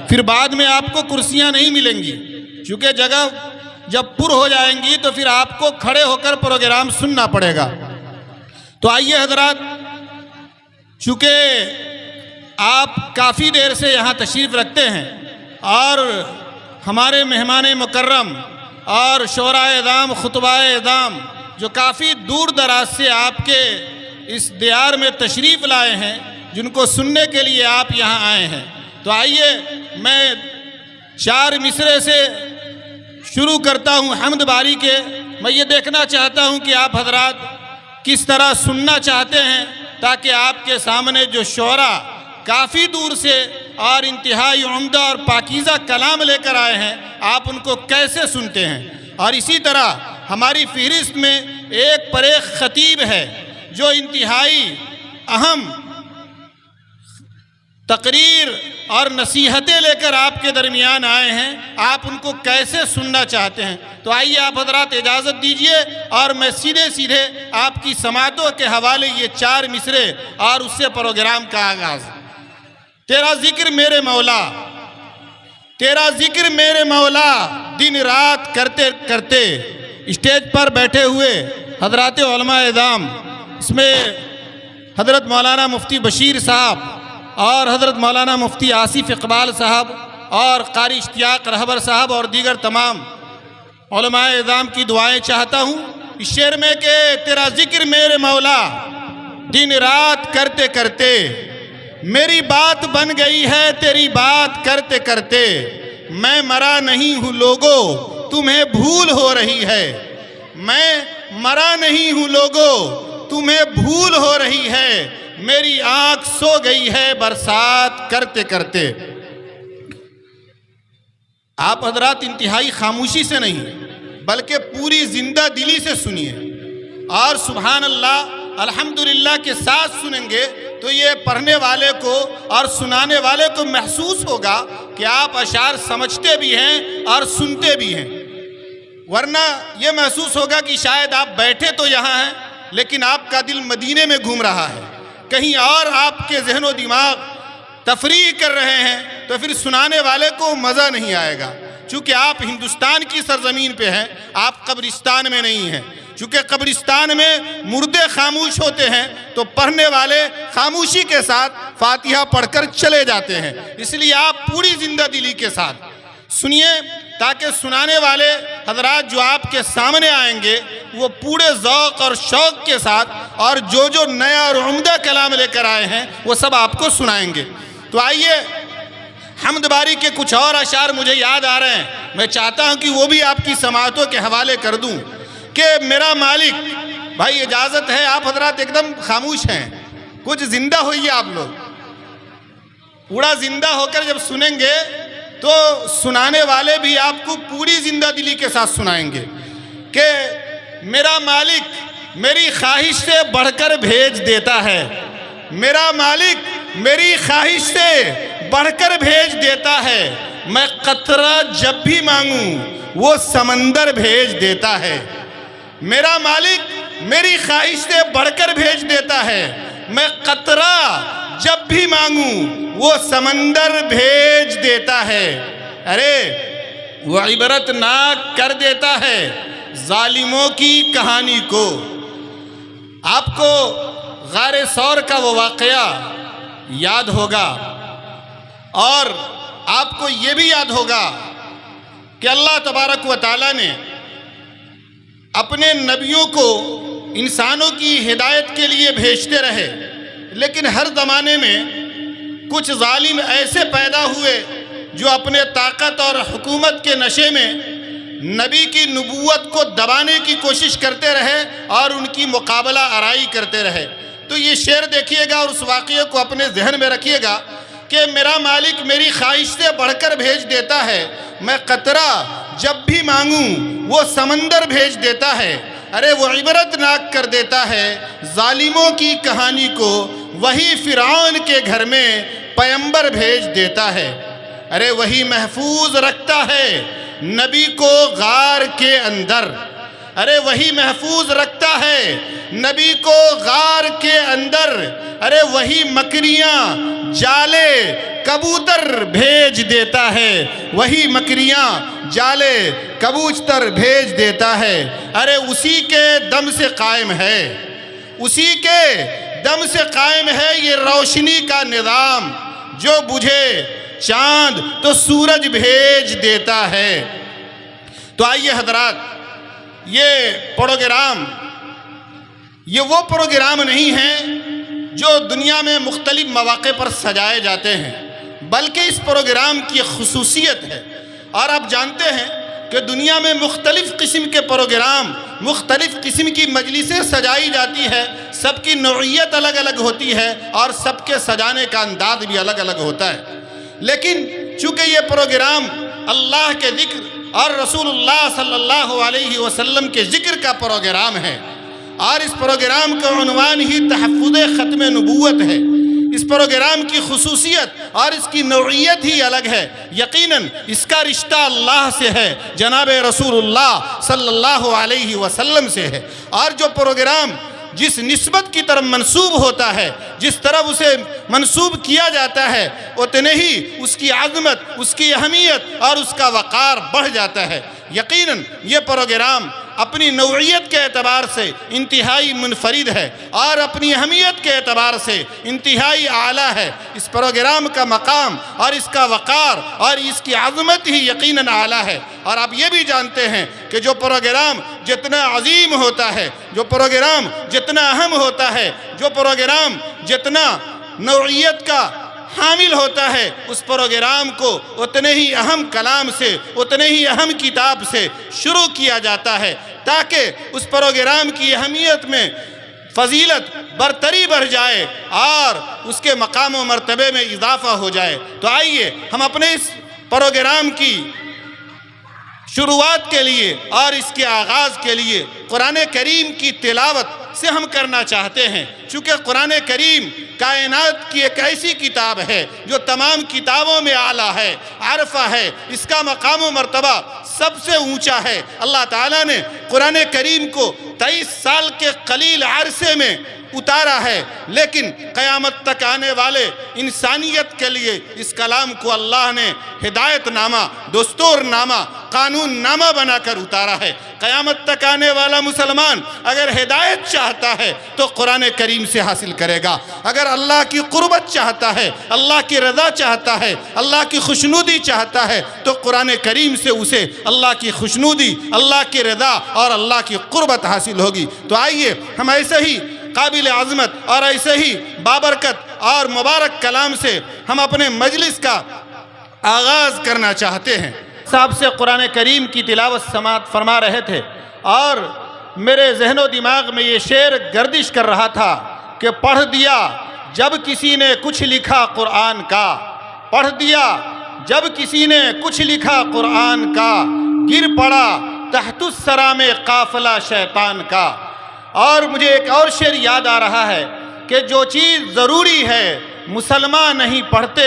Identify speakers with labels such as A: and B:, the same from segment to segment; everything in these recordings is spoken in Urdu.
A: پھر بعد میں آپ کو کرسیاں نہیں ملیں گی، چونکہ جگہ جب پر ہو جائیں گی تو پھر آپ کو کھڑے ہو کر پروگرام سننا پڑے گا۔ تو آئیے حضرات، چونکہ آپ کافی دیر سے یہاں تشریف رکھتے ہیں اور ہمارے مہمان مکرم اور شعراء اعظام، خطباء اعظام جو کافی دور دراز سے آپ کے اس دیار میں تشریف لائے ہیں، جن کو سننے کے لیے آپ یہاں آئے ہیں، تو آئیے میں 4 مصرعے سے شروع کرتا ہوں حمد باری کے۔ میں یہ دیکھنا چاہتا ہوں کہ آپ حضرات کس طرح سننا چاہتے ہیں، تاکہ آپ کے سامنے جو شعراء کافی دور سے اور انتہائی عمدہ اور پاکیزہ کلام لے کر آئے ہیں، آپ ان کو کیسے سنتے ہیں۔ اور اسی طرح ہماری فہرست میں ایک پر ایک خطیب ہے جو انتہائی اہم تقریر اور نصیحتیں لے کر آپ کے درمیان آئے ہیں، آپ ان کو کیسے سننا چاہتے ہیں۔ تو آئیے آپ حضرات اجازت دیجئے اور میں سیدھے آپ کی سماعتوں کے حوالے یہ 4 مصرعے اور اس سے پروگرام کا آغاز۔ تیرا ذکر میرے مولا، تیرا ذکر میرے مولا، دن رات کرتے کرتے۔ اسٹیج پر بیٹھے ہوئے حضرات علماء اعظام، اس میں حضرت مولانا مفتی بشیر صاحب اور حضرت مولانا مفتی آصف اقبال صاحب اور قاری اشتیاق رہبر صاحب اور دیگر تمام علماء اعظام کی دعائیں چاہتا ہوں اس شعر میں کہ تیرا ذکر میرے مولا، دن رات کرتے کرتے، میری بات بن گئی ہے تیری بات کرتے کرتے، میں مرا نہیں ہوں لوگو تمہیں بھول ہو رہی ہے، میں مرا نہیں ہوں لوگو تمہیں بھول ہو رہی ہے، میری آنکھ سو گئی ہے برسات کرتے کرتے۔ آپ حضرات انتہائی خاموشی سے نہیں بلکہ پوری زندہ دلی سے سنیے اور سبحان اللہ الحمدللہ کے ساتھ سنیں گے تو یہ پڑھنے والے کو اور سنانے والے کو محسوس ہوگا کہ آپ اشعار سمجھتے بھی ہیں اور سنتے بھی ہیں، ورنہ یہ محسوس ہوگا کہ شاید آپ بیٹھے تو یہاں ہیں لیکن آپ کا دل مدینے میں گھوم رہا ہے، کہیں اور آپ کے ذہن و دماغ تفریح کر رہے ہیں، تو پھر سنانے والے کو مزہ نہیں آئے گا۔ چونکہ آپ ہندوستان کی سرزمین پہ ہیں، آپ قبرستان میں نہیں ہیں، چونکہ قبرستان میں مردے خاموش ہوتے ہیں تو پڑھنے والے خاموشی کے ساتھ فاتحہ پڑھ کر چلے جاتے ہیں، اس لیے آپ پوری زندہ دلی کے ساتھ سنیے تاکہ سنانے والے حضرات جو آپ کے سامنے آئیں گے وہ پورے ذوق اور شوق کے ساتھ اور جو نیا اور عمدہ کلام لے کر آئے ہیں وہ سب آپ کو سنائیں گے۔ تو آئیے حمد باری کے کچھ اور اشعار مجھے یاد آ رہے ہیں، میں چاہتا ہوں کہ وہ بھی آپ کی سماعتوں کے حوالے کر دوں کہ میرا مالک۔ بھائی اجازت ہے، آپ حضرات ایک دم خاموش ہیں، کچھ زندہ ہوئیے، آپ لوگ پورا زندہ ہو کر جب سنیں گے تو سنانے والے بھی آپ کو پوری زندہ دلی کے ساتھ سنائیں گے کہ میرا مالک میری خواہش سے بڑھ کر بھیج دیتا ہے، میرا مالک میری خواہش سے بڑھ کر بھیج دیتا ہے، میں قطرہ جب بھی مانگوں وہ سمندر بھیج دیتا ہے، میرا مالک میری خواہش سے بڑھ کر بھیج دیتا ہے، میں قطرہ جب بھی مانگوں وہ سمندر بھیج دیتا ہے، ارے وہ عبرت ناک کر دیتا ہے ظالموں کی کہانی کو۔ آپ کو غار ثور کا وہ واقعہ یاد ہوگا اور آپ کو یہ بھی یاد ہوگا کہ اللہ تبارک و تعالیٰ نے اپنے نبیوں کو انسانوں کی ہدایت کے لیے بھیجتے رہے، لیکن ہر زمانے میں کچھ ظالم ایسے پیدا ہوئے جو اپنے طاقت اور حکومت کے نشے میں نبی کی نبوت کو دبانے کی کوشش کرتے رہے اور ان کی مقابلہ آرائی کرتے رہے۔ تو یہ شعر دیکھیے گا اور اس واقعے کو اپنے ذہن میں رکھیے گا کہ میرا مالک میری خواہش سے بڑھ کر بھیج دیتا ہے، میں قطرہ جب بھی مانگوں وہ سمندر بھیج دیتا ہے، ارے وہ عبرت ناک کر دیتا ہے ظالموں کی کہانی کو، وہی فرعون کے گھر میں پیمبر بھیج دیتا ہے، ارے وہی محفوظ رکھتا ہے نبی کو غار کے اندر، ارے وہی محفوظ رکھتا ہے نبی کو غار کے اندر، ارے وہی مکریاں جالے کبوتر بھیج دیتا ہے، وہی مکریاں جالے کبوتر بھیج دیتا ہے، ارے اسی کے دم سے قائم ہے، اسی کے دم سے قائم ہے یہ روشنی کا نظام، جو بجھے چاند تو سورج بھیج دیتا ہے۔ تو آئیے حضرات، یہ پروگرام، یہ وہ پروگرام نہیں ہیں جو دنیا میں مختلف مواقع پر سجائے جاتے ہیں، بلکہ اس پروگرام کی خصوصیت ہے۔ اور آپ جانتے ہیں کہ دنیا میں مختلف قسم کے پروگرام، مختلف قسم کی مجلسیں سجائی جاتی ہے، سب کی نوعیت الگ الگ ہوتی ہے اور سب کے سجانے کا انداز بھی الگ الگ ہوتا ہے، لیکن چونکہ یہ پروگرام اللہ کے ذکر اور رسول اللہ صلی اللہ علیہ وسلم کے ذکر کا پروگرام ہے، اور اس پروگرام کا عنوان ہی تحفظ ختم نبوت ہے، اس پروگرام کی خصوصیت اور اس کی نوعیت ہی الگ ہے۔ یقیناً اس کا رشتہ اللہ سے ہے، جناب رسول اللہ صلی اللہ علیہ وسلم سے ہے، اور جو پروگرام جس نسبت کی طرف منسوب ہوتا ہے، جس طرف اسے منسوب کیا جاتا ہے، اتنے ہی اس کی عظمت، اس کی اہمیت اور اس کا وقار بڑھ جاتا ہے۔ یقیناً یہ پروگرام اپنی نوعیت کے اعتبار سے انتہائی منفرد ہے اور اپنی اہمیت کے اعتبار سے انتہائی اعلیٰ ہے۔ اس پروگرام کا مقام اور اس کا وقار اور اس کی عظمت ہی یقیناً اعلیٰ ہے۔ اور آپ یہ بھی جانتے ہیں کہ جو پروگرام جتنا عظیم ہوتا ہے، جو پروگرام جتنا اہم ہوتا ہے، جو پروگرام جتنا نوعیت کا حامل ہوتا ہے، اس پروگرام کو اتنے ہی اہم کلام سے، اتنے ہی اہم کتاب سے شروع کیا جاتا ہے، تاکہ اس پروگرام کی اہمیت میں فضیلت برتری بڑھ جائے اور اس کے مقام و مرتبے میں اضافہ ہو جائے۔ تو آئیے ہم اپنے اس پروگرام کی شروعات کے لیے اور اس کے آغاز کے لیے قرآن کریم کی تلاوت سے ہم کرنا چاہتے ہیں، چونکہ قرآن کریم کائنات کی ایک ایسی کتاب ہے جو تمام کتابوں میں اعلیٰ ہے، عرفہ ہے، اس کا مقام و مرتبہ سب سے اونچا ہے۔ اللہ تعالیٰ نے قرآن کریم کو 23 سال کے قلیل عرصے میں اتارا ہے، لیکن قیامت تک آنے والے انسانیت کے لیے اس کلام کو اللہ نے ہدایت نامہ، دستور نامہ، قانون نامہ بنا کر اتارا ہے۔ قیامت تک آنے والا مسلمان اگر ہدایت چاہتا ہے تو قرآن کریم سے حاصل کرے گا، اگر اللہ کی قربت چاہتا ہے، اللہ کی رضا چاہتا ہے، اللہ کی خوشنودی چاہتا ہے تو قرآن کریم سے اسے اللہ کی خوشنودی، اللہ کی رضا اور اللہ کی قربت حاصل ہوگی۔ تو آئیے ہم ایسے ہی قابل عظمت اور ایسے ہی بابرکت اور مبارک کلام سے ہم اپنے مجلس کا آغاز کرنا چاہتے ہیں۔ صاحب سے قرآن کریم کی تلاوت سماعت فرما رہے تھے اور میرے ذہن و دماغ میں یہ شعر گردش کر رہا تھا کہ پڑھ دیا جب کسی نے کچھ لکھا قرآن کا، پڑھ دیا جب کسی نے کچھ لکھا قرآن کا، گر پڑا تحت الثری میں قافلہ شیطان کا۔ اور مجھے ایک اور شعر یاد آ رہا ہے کہ جو چیز ضروری ہے مسلمان نہیں پڑھتے،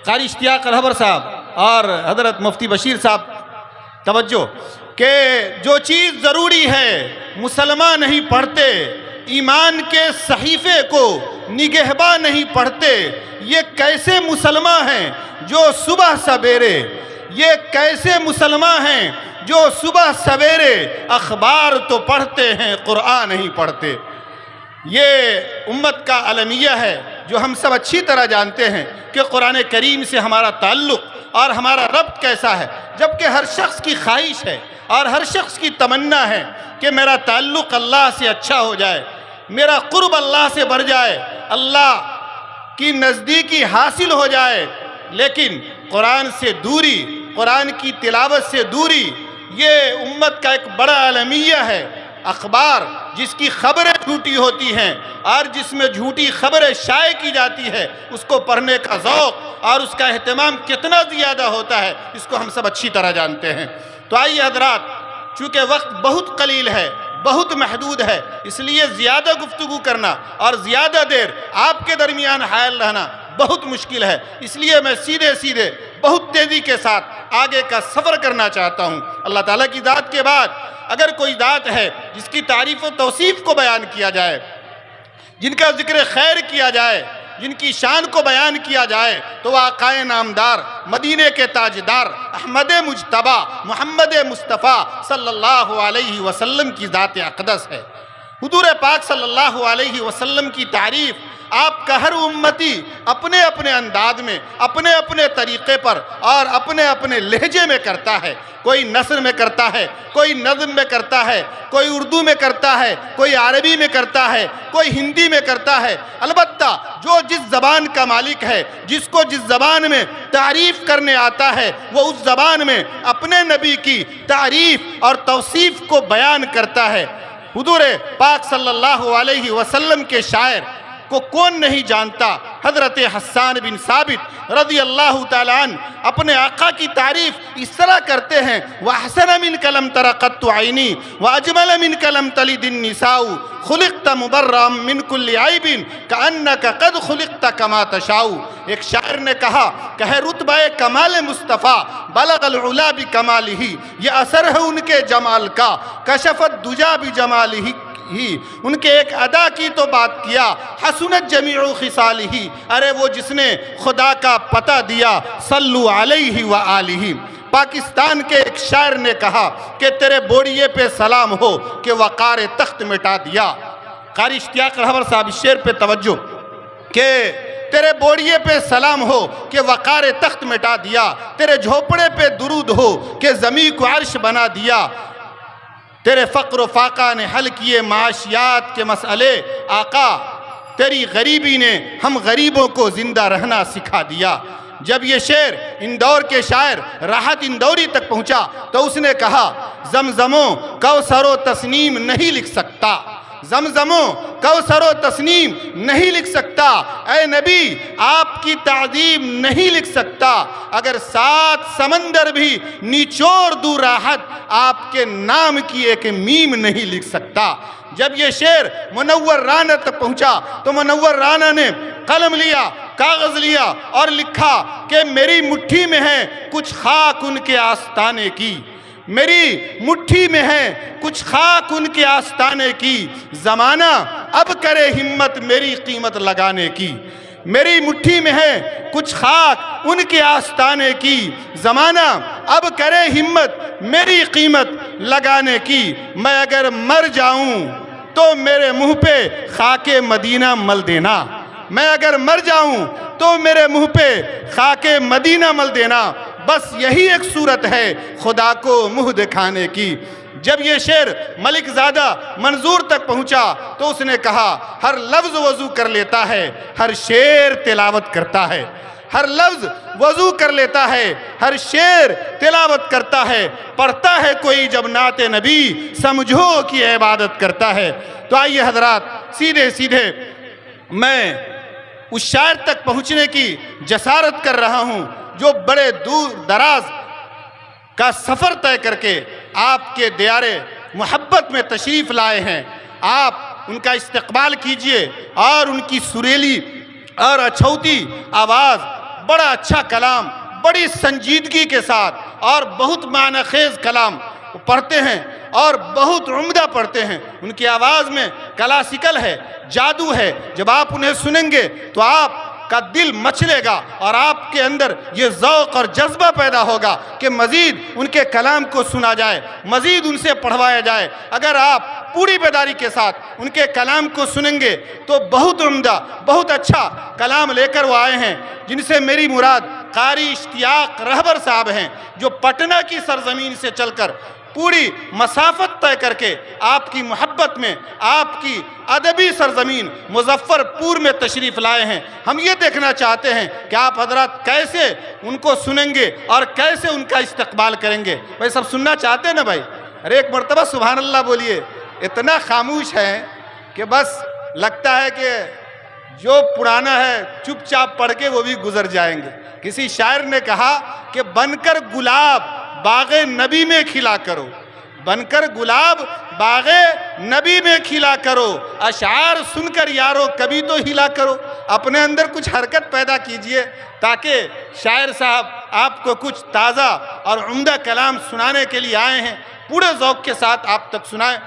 A: قاری اشتیاق رہبر صاحب اور حضرت مفتی بشیر صاحب توجہ، کہ جو چیز ضروری ہے مسلمان نہیں پڑھتے، ایمان کے صحیفے کو نگہباں نہیں پڑھتے، یہ کیسے مسلمان ہیں جو صبح سویرے، یہ کیسے مسلمان ہیں جو صبح سویرے اخبار تو پڑھتے ہیں قرآن نہیں پڑھتے۔ یہ امت کا المیہ ہے جو ہم سب اچھی طرح جانتے ہیں کہ قرآن کریم سے ہمارا تعلق اور ہمارا ربط کیسا ہے، جبکہ ہر شخص کی خواہش ہے اور ہر شخص کی تمنا ہے کہ میرا تعلق اللہ سے اچھا ہو جائے، میرا قرب اللہ سے بڑھ جائے، اللہ کی نزدیکی حاصل ہو جائے، لیکن قرآن سے دوری، قرآن کی تلاوت سے دوری یہ امت کا ایک بڑا المیہ ہے۔ اخبار جس کی خبریں جھوٹی ہوتی ہیں اور جس میں جھوٹی خبریں شائع کی جاتی ہے، اس کو پڑھنے کا ذوق اور اس کا اہتمام کتنا زیادہ ہوتا ہے اس کو ہم سب اچھی طرح جانتے ہیں۔ تو آئیے حضرات، چونکہ وقت بہت قلیل ہے، بہت محدود ہے، اس لیے زیادہ گفتگو کرنا اور زیادہ دیر آپ کے درمیان حائل رہنا بہت مشکل ہے، اس لیے میں سیدھے بہت تیزی کے ساتھ آگے کا سفر کرنا چاہتا ہوں۔ اللہ تعالیٰ کی ذات کے بعد اگر کوئی ذات ہے جس کی تعریف و توصیف کو بیان کیا جائے، جن کا ذکر خیر کیا جائے، جن کی شان کو بیان کیا جائے، تو وہ آقا نامدار، مدینے کے تاجدار، احمد مجتبی، محمد مصطفیٰ صلی اللہ علیہ وسلم کی ذات اقدس ہے۔ حضور پاک صلی اللہ علیہ وسلم کی تعریف آپ کا ہر امتی اپنے اپنے انداز میں، اپنے اپنے طریقے پر اور اپنے اپنے لہجے میں کرتا ہے۔ کوئی نثر میں کرتا ہے، کوئی نظم میں کرتا ہے، کوئی اردو میں کرتا ہے، کوئی عربی میں کرتا ہے، کوئی ہندی میں کرتا ہے۔ البتہ جو جس زبان کا مالک ہے، جس کو جس زبان میں تعریف کرنے آتا ہے، وہ اس زبان میں اپنے نبی کی تعریف اور توصیف کو بیان کرتا ہے۔ حضور پاک صلی اللہ علیہ وسلم کے شاعر کو کون نہیں جانتا؟ حضرت حسان بن ثابت رضی اللہ تعالیٰ عنہ اپنے آقا کی تعریف اس طرح کرتے ہیں: وَأَحْسَنَ مِنْكَ لَمْ تَرَ قَطُّ عَيْنِي وَأَجْمَلَ مِنْكَ لَمْ تَلِدِ النِّسَاءُ خُلِقْتَ مُبَرَّأً مِنْ كُلِّ عَيْبٍ كَأَنَّكَ قَدْ خُلِقْتَ كَمَا تَشَاءُ۔ ایک شاعر نے کہا کہ ہے رتبہ کمال مصطفیٰ بلغ العلا بکمالہ، یہ اثر ہے ان کے جمال کا، کشفت دجا بجمالہ ہی، ان کے ایک ادا کی تو بات کیا، حسنت جمیع خصالہ، ارے وہ جس نے خدا کا پتہ دیا، صلو علیہ وآلہ۔ پاکستان کے ایک شاعر نے کہا کہ تیرے بوڑیے پہ سلام ہو کہ وقار تخت مٹا دیا۔ قاری اشتیاق رہبر صاحب اس شعر پہ توجہ کہ تیرے بوڑیے پہ سلام ہو کہ وقار تخت مٹا دیا، تیرے جھوپڑے پہ درود ہو کہ زمین کو عرش بنا دیا، تیرے فقر و فاقہ نے حل کیے معاشیات کے مسئلے، آقا تیری غریبی نے ہم غریبوں کو زندہ رہنا سکھا دیا۔ جب یہ شعر اندور کے شاعر راحت اندوری تک پہنچا تو اس نے کہا زمزموں کوثر و تسنیم نہیں لکھ سکتا، زمزموں کوثر و تسنیم نہیں لکھ سکتا، اے نبی آپ کی تعظیم نہیں لکھ سکتا، اگر 7 سمندر بھی نچوڑ دوں راحت آپ کے نام کی ایک میم نہیں لکھ سکتا۔ جب یہ شعر منور رانا تک پہنچا تو منور رانا نے قلم لیا، کاغذ لیا اور لکھا کہ میری مٹھی میں ہے کچھ خاک ان کے آستانے کی، میری مٹھی میں ہے کچھ خاک ان کے آستانے کی، زمانہ اب کرے ہمت میری قیمت لگانے کی، میری مٹھی میں ہے کچھ خاک ان کے آستانے کی، زمانہ اب کرے ہمت میری قیمت لگانے کی، میں اگر مر جاؤں تو میرے منہ پہ خاک مدینہ مل دینا، میں اگر مر جاؤں تو میرے منہ پہ خاک مدینہ مل دینا، بس یہی ایک صورت ہے خدا کو منہ دکھانے کی۔ جب یہ شعر ملک زادہ منظور تک پہنچا تو اس نے کہا ہر لفظ وضو کر لیتا ہے، ہر شعر تلاوت کرتا ہے، ہر لفظ وضو کر لیتا ہے، ہر شعر تلاوت کرتا ہے، پڑھتا ہے کوئی جب نعت نبی سمجھو کہ عبادت کرتا ہے۔ تو آئیے حضرات سیدھے سیدھے میں اس شاعر تک پہنچنے کی جسارت کر رہا ہوں جو بڑے دور دراز کا سفر طے کر کے آپ کے دیار محبت میں تشریف لائے ہیں۔ آپ ان کا استقبال کیجئے اور ان کی سریلی اور اچھوتی آواز، بڑا اچھا کلام، بڑی سنجیدگی کے ساتھ اور بہت معنی خیز کلام پڑھتے ہیں اور بہت عمدہ پڑھتے ہیں۔ ان کی آواز میں کلاسیکل ہے، جادو ہے، جب آپ انہیں سنیں گے تو آپ کا دل مچلے گا اور آپ کے اندر یہ ذوق اور جذبہ پیدا ہوگا کہ مزید ان کے کلام کو سنا جائے، مزید ان سے پڑھوایا جائے۔ اگر آپ پوری بیداری کے ساتھ ان کے کلام کو سنیں گے تو بہت عمدہ، بہت اچھا کلام لے کر وہ آئے ہیں، جن سے میری مراد قاری اشتیاق رہبر صاحب ہیں، جو پٹنہ کی سرزمین سے چل کر پوری مسافت طے کر کے آپ کی محبت میں آپ کی ادبی سرزمین مظفر پور میں تشریف لائے ہیں۔ ہم یہ دیکھنا چاہتے ہیں کہ آپ حضرات کیسے ان کو سنیں گے اور کیسے ان کا استقبال کریں گے۔ بھائی سب سننا چاہتے ہیں نا بھائی؟ ارے ایک مرتبہ سبحان اللہ بولیے۔ اتنا خاموش ہے کہ بس لگتا ہے کہ جو پرانا ہے چپ چاپ پڑھ کے وہ بھی گزر جائیں گے۔ کسی شاعر نے کہا کہ بن کر گلاب باغ نبی میں کھلا کرو، بن کر گلاب باغ نبی میں کھلا کرو، اشعار سن کر یارو کبھی تو ہلا کرو۔ اپنے اندر کچھ حرکت پیدا کیجئے تاکہ شاعر صاحب آپ کو کچھ تازہ اور عمدہ کلام سنانے کے لیے آئے ہیں۔ پورے ذوق کے ساتھ آپ تک سنائیں.